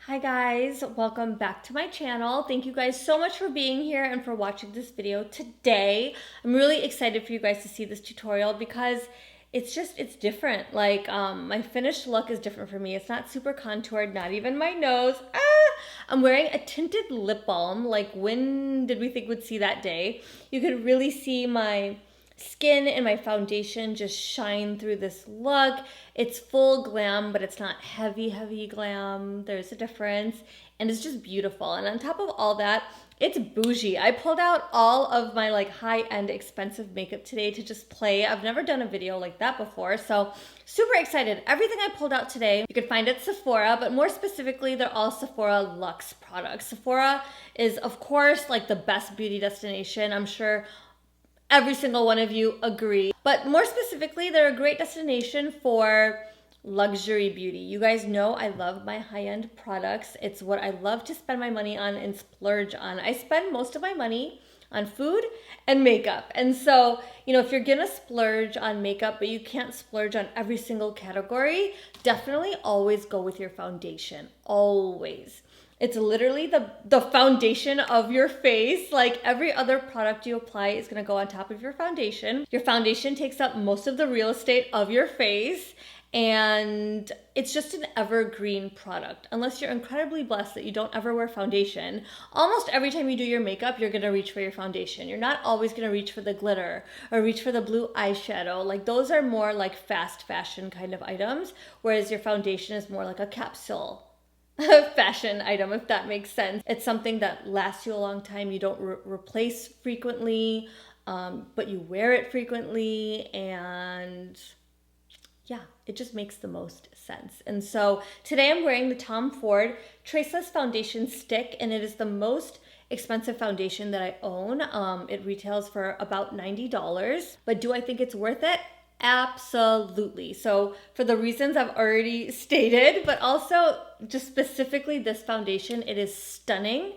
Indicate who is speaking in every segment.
Speaker 1: Hi guys, welcome back to my channel. Thank you guys so much for being here and for watching this video today. I'm really excited for you guys to see this tutorial because it's different. Like my finished look is different for me. It's not super contoured, not even my nose. I'm wearing a tinted lip balm. Like when did we think we'd see that day? You could really see my skin and my foundation just shine through this look. It's full glam, but it's not heavy glam. There's a difference, and it's just beautiful. And on top of all that, it's bougie. I pulled out all of my like high-end expensive makeup today to just play. I've never done a video like that before, so super excited. Everything I pulled out today, you can find at Sephora, but more specifically, they're all Sephora Luxe products. Sephora is, of course, like the best beauty destination. I'm sure every single one of you agree. But more specifically, they're a great destination for luxury beauty. You guys know I love my high-end products. It's what I love to spend my money on and splurge on. I spend most of my money on food and makeup. And so, if you're gonna splurge on makeup, but you can't splurge on every single category, definitely always go with your foundation. Always. It's literally the foundation of your face. Like every other product you apply is gonna go on top of your foundation. Your foundation takes up most of the real estate of your face, and it's just an evergreen product. Unless you're incredibly blessed that you don't ever wear foundation, almost every time you do your makeup, you're gonna reach for your foundation. You're not always gonna reach for the glitter or reach for the blue eyeshadow. Like those are more like fast fashion kind of items, whereas your foundation is more like a capsule fashion item, if that makes sense. It's something that lasts you a long time. You don't replace frequently, but you wear it frequently, and yeah, it just makes the most sense. And so today I'm wearing the Tom Ford Traceless Foundation Stick, and it is the most expensive foundation that I own. It retails for about $90, but do I think it's worth it? Absolutely. So for the reasons I've already stated, but also just specifically this foundation, it is stunning.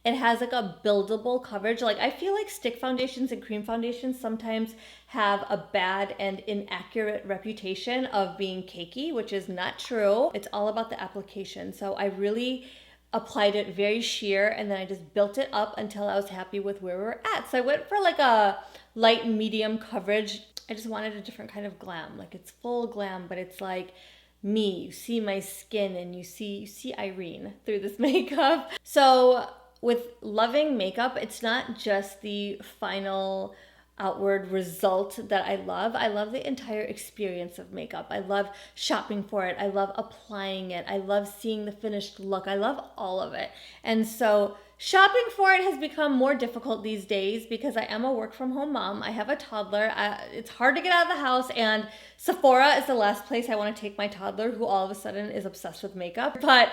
Speaker 1: It has like a buildable coverage. Like I feel like stick foundations and cream foundations sometimes have a bad and inaccurate reputation of being cakey, which is not true. It's all about the application. So I really applied it very sheer, and then I just built it up until I was happy with where we were at. So I went for like a light medium coverage. I just wanted a different kind of glam. Like it's full glam, but it's like me. You see my skin and you see Irene through this makeup. So with loving makeup, it's not just the final outward result that I love. I love the entire experience of makeup. I love shopping for it. I love applying it. I love seeing the finished look. I love all of it. And so shopping for it has become more difficult these days because I am a work from home mom. I have a toddler. It's hard to get out of the house, and Sephora is the last place I want to take my toddler, who all of a sudden is obsessed with makeup. But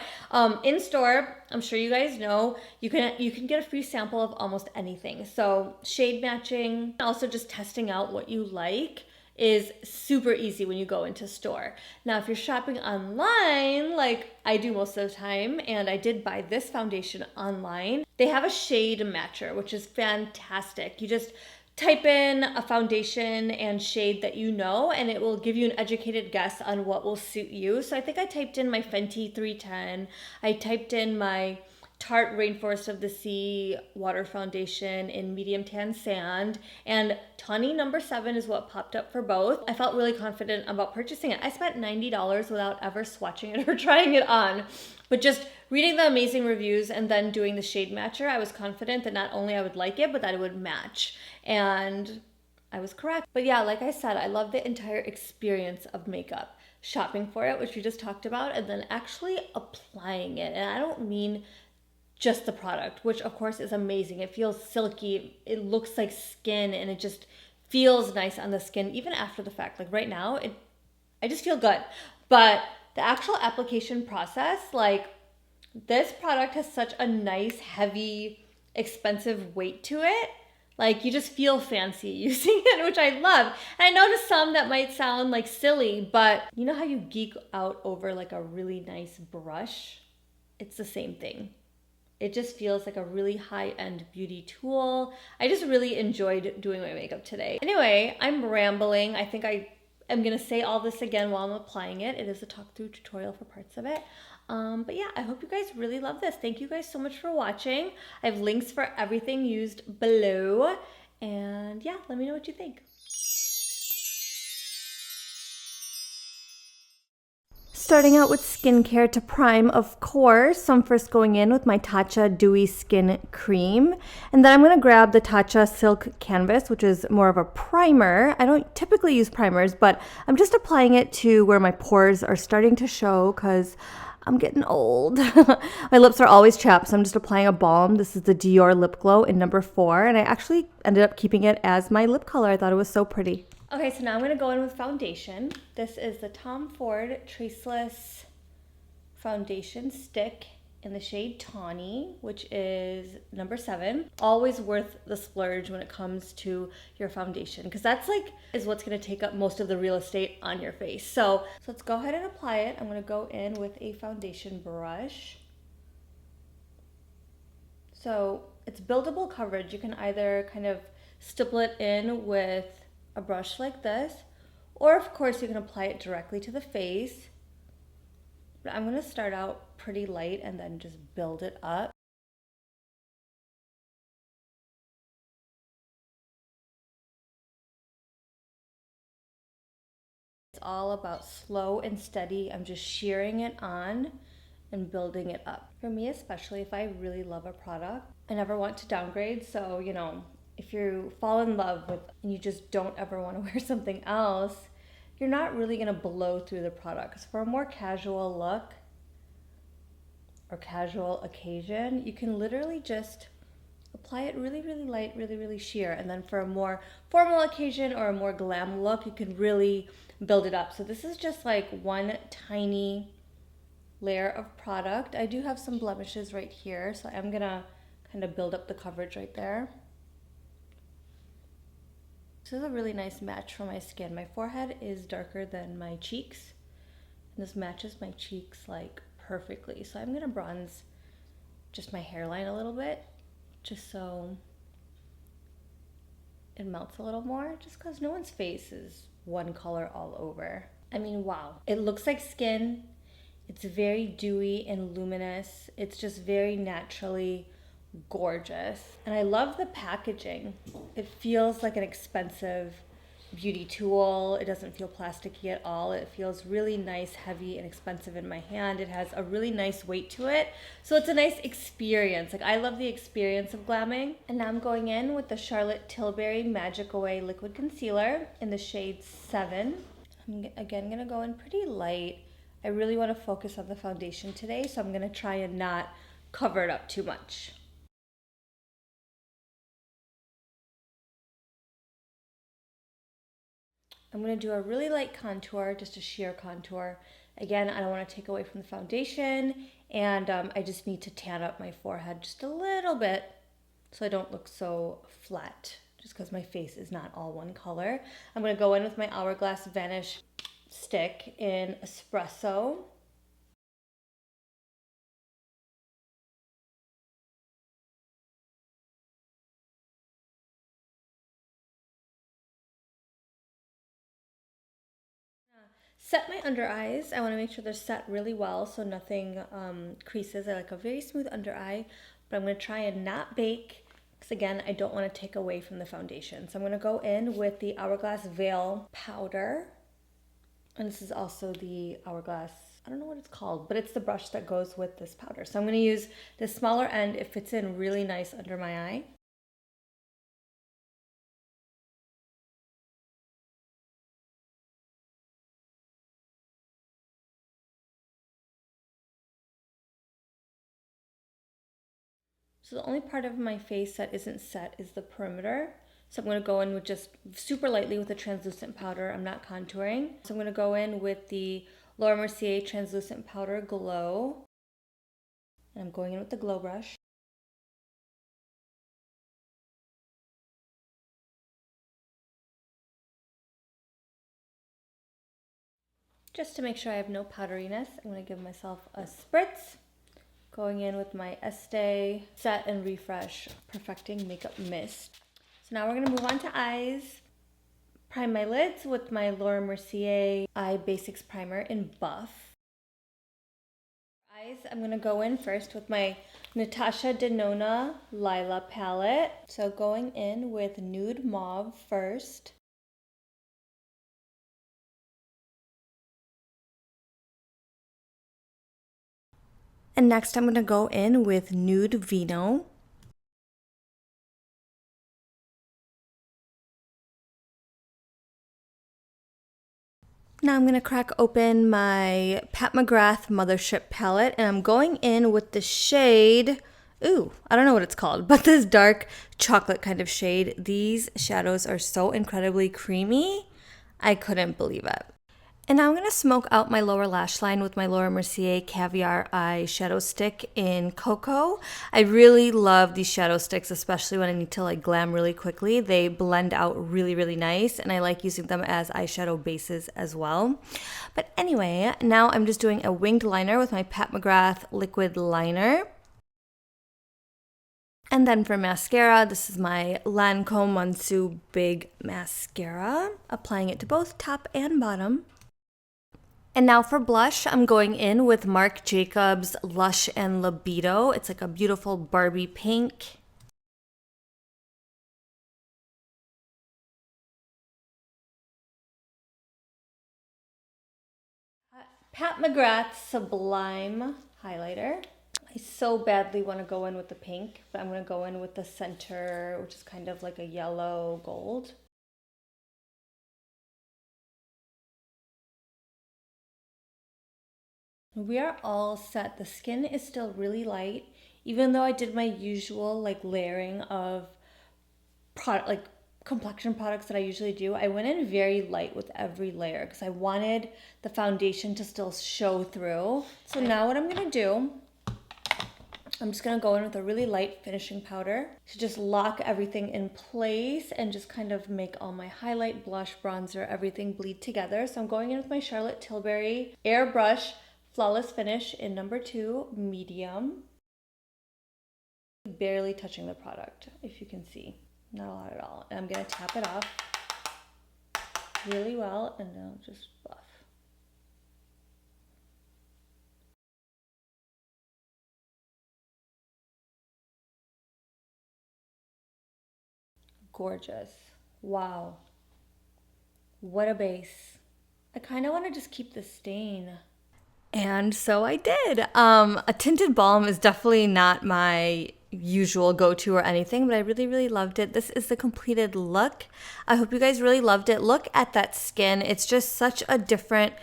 Speaker 1: in store, I'm sure you guys know, you can get a free sample of almost anything. So shade matching, also just testing out what you like is super easy when you go into store. Now, if you're shopping online, like I do most of the time, and I did buy this foundation online, they have a shade matcher, which is fantastic. You just type in a foundation and shade that you know, and it will give you an educated guess on what will suit you. So I think I typed in my Fenty 310. I typed in my Tarte Rainforest of the Sea water foundation in medium tan sand, and Tawny number 7 is what popped up for both. I felt really confident about purchasing it. I spent $90 without ever swatching it or trying it on, but just reading the amazing reviews and then doing the shade matcher, I was confident that not only I would like it, but that it would match, and I was correct. But yeah, like I said, I love the entire experience of makeup. Shopping for it, which we just talked about, and then actually applying it. And I don't mean just the product, which of course is amazing. It feels silky, it looks like skin, and it just feels nice on the skin even after the fact. Like right now, I just feel good. But the actual application process, like this product has such a nice, heavy, expensive weight to it. Like you just feel fancy using it, which I love. And I know to some that might sound like silly, but you know how you geek out over like a really nice brush? It's the same thing. It just feels like a really high-end beauty tool. I just really enjoyed doing my makeup today. Anyway, I'm rambling. I think I am gonna say all this again while I'm applying it. It is a talk-through tutorial for parts of it. But yeah, I hope you guys really love this. Thank you guys so much for watching. I have links for everything used below. And yeah, let me know what you think. Starting out with skincare to prime, of course. So I'm first going in with my Tatcha Dewy Skin Cream. And then I'm going to grab the Tatcha Silk Canvas, which is more of a primer. I don't typically use primers, but I'm just applying it to where my pores are starting to show because I'm getting old. My lips are always chapped, so I'm just applying a balm. This is the Dior Lip Glow in number 4. And I actually ended up keeping it as my lip color. I thought it was so pretty. Okay, so now I'm going to go in with foundation. This is the Tom Ford Traceless Foundation Stick in the shade Tawny, which is number 7. Always worth the splurge when it comes to your foundation, because that's is what's going to take up most of the real estate on your face. So let's go ahead and apply it. I'm going to go in with a foundation brush. So it's buildable coverage. You can either kind of stipple it in with a brush like this, or of course you can apply it directly to the face. But I'm going to start out pretty light and then just build it up. It's all about slow and steady. I'm just shearing it on and building it up. For me especially, if I really love a product, I never want to downgrade. So, you know, if you fall in love with and you just don't ever want to wear something else, you're not really going to blow through the product. So for a more casual look or casual occasion, you can literally just apply it really, really light, really, really sheer. And then for a more formal occasion or a more glam look, you can really build it up. So this is just like one tiny layer of product. I do have some blemishes right here, so I'm gonna kind of build up the coverage right there. This is a really nice match for my skin. My forehead is darker than my cheeks, and this matches my cheeks like perfectly. So I'm gonna bronze just my hairline a little bit, just so it melts a little more, just because no one's face is one color all over. I mean, wow. It looks like skin. It's very dewy and luminous. It's just very naturally gorgeous. And I love the packaging. It feels like an expensive beauty tool. It doesn't feel plasticky at all. It feels really nice, heavy, and expensive in my hand. It has a really nice weight to it. So it's a nice experience. Like, I love the experience of glamming. And now I'm going in with the Charlotte Tilbury Magic Away Liquid Concealer in the shade 7. I'm again gonna go in pretty light. I really want to focus on the foundation today, so I'm gonna try and not cover it up too much. I'm going to do a really light contour, just a sheer contour. Again, I don't want to take away from the foundation, and I just need to tan up my forehead just a little bit so I don't look so flat, just because my face is not all one color. I'm going to go in with my Hourglass Vanish stick in Espresso. Set my under eyes. I want to make sure they're set really well so nothing creases. I like a very smooth under eye, but I'm going to try and not bake because, again, I don't want to take away from the foundation. So I'm going to go in with the Hourglass Veil Powder. And this is also the Hourglass, I don't know what it's called, but it's the brush that goes with this powder. So I'm going to use the smaller end. It fits in really nice under my eye. So the only part of my face that isn't set is the perimeter. So I'm going to go in with just super lightly with a translucent powder. I'm not contouring. So I'm going to go in with the Laura Mercier Translucent Powder Glow. And I'm going in with the Glow Brush. Just to make sure I have no powderiness, I'm going to give myself a spritz. Going in with my Estee Set and Refresh Perfecting Makeup Mist. So now we're going to move on to eyes. Prime my lids with my Laura Mercier Eye Basics Primer in Buff. Guys, I'm going to go in first with my Natasha Denona Lila palette. So going in with Nude Mauve first. And next I'm going to go in with Nude Vino. Now I'm going to crack open my Pat McGrath Mothership palette, and I'm going in with the shade, ooh, I don't know what it's called, but this dark chocolate kind of shade. These shadows are so incredibly creamy. I couldn't believe it. And now I'm going to smoke out my lower lash line with my Laura Mercier Caviar eyeshadow stick in Cocoa. I really love these shadow sticks, especially when I need to like glam really quickly. They blend out really, really nice, and I like using them as eyeshadow bases as well. But anyway, now I'm just doing a winged liner with my Pat McGrath liquid liner. And then for mascara, this is my Lancome Monsieur Big Mascara, applying it to both top and bottom. And now for blush, I'm going in with Marc Jacobs Lush and Libido. It's like a beautiful Barbie pink. Pat McGrath Sublime highlighter. I so badly want to go in with the pink, but I'm going to go in with the center, which is kind of like a yellow gold. We are all set. The skin is still really light, even though I did my usual like layering of product, like complexion products that I usually do. I went in very light with every layer because I wanted the foundation to still show through. So now what I'm gonna do, I'm just gonna go in with a really light finishing powder to just lock everything in place and just kind of make all my highlight, blush, bronzer, everything bleed together. So I'm going in with my Charlotte Tilbury Airbrush Flawless Finish in number 2, medium. Barely touching the product, if you can see. Not a lot at all. And I'm gonna tap it off really well and now just buff. Gorgeous. Wow. What a base. I kind of want to just keep the stain. And so I did. A tinted balm is definitely not my usual go-to or anything, but I really, really loved it. This is the completed look. I hope you guys really loved it. Look at that skin. It's just such a different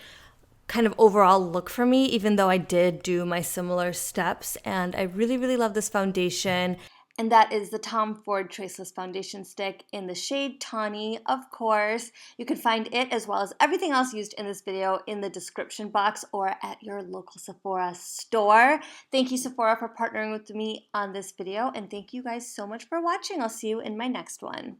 Speaker 1: kind of overall look for me, even though I did do my similar steps. And I really, really love this foundation. And that is the Tom Ford Traceless Foundation Stick in the shade Tawny, of course. You can find it as well as everything else used in this video in the description box or at your local Sephora store. Thank you, Sephora, for partnering with me on this video, and thank you guys so much for watching. I'll see you in my next one.